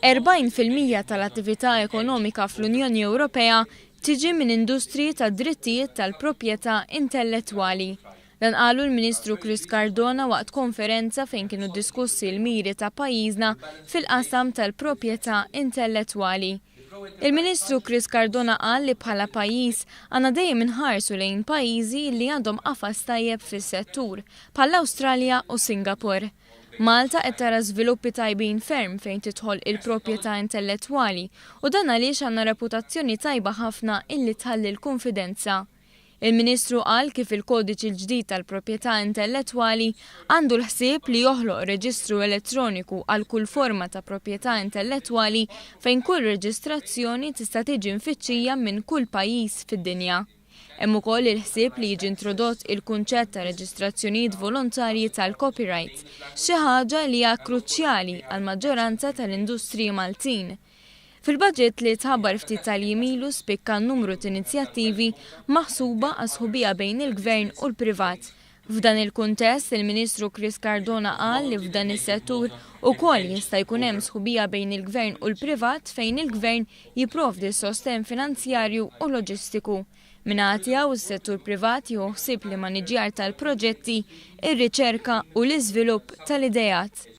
40% tal-attività ekonomika fl-Unjoni Ewropea tiġi minn industriji tad-drittijiet tal-proprjetà intellettwali. Dan qalu l-Ministru Chris Cardona waqt konferenza fejn kienu diskussi l-miri ta' pajjiżna fil-qasam tal-proprjetà intellettwali. Il-Ministru Chris Cardona qal li bħala pajjiż għandna dejjem inħarsu lejn pajjiżi li għandhom qafas tajjeb fis-settur bħall-Awstralja u Singapore. Malta qed tara żviluppi tajbin ferm fejn tidħol il-proprjetà intellettwali u dan għaliex għandna reputazzjoni tajba ħafna illi tħalli l-konfidenza. Il-Ministru qal kif il-kodiċi l-ġdid tal-proprjetà intellettwali għandu l-ħsieb li joħloq reġistru elettroniku għal kull forma ta' proprjetà intellettwali fejn kull reġistrazzjoni tista' tiġi mfittxija minn kull pajjiż fid-dinja. Hemm ukoll il-ħsieb li jiġi introdott il-kunċett ta' reġistrazzjonijiet volontarji tal-copyright, xi ħaġa li hija kruċjali għall maġġoranza tal-industriji Maltin. Fil-budget li tħabbar ftit tal-jimilu spikka numru ta' inizjattivi maħsuba għas-sħubija bejn il-Gvern u l-privat. F'dan il-kuntest, il-Ministru Chris Cardona qal li f'dan is-settur ukoll jista' jkun hemm sħubija bejn il-Gvern u l-privat fejn il-Gvern jipprovdi sosten finanzjarju u loġistiku. Minatja u s-settur privat jieħu ħsieb li maniġjar tal-proġetti, ir-riċerka u l-iżvilupp tal-idejat.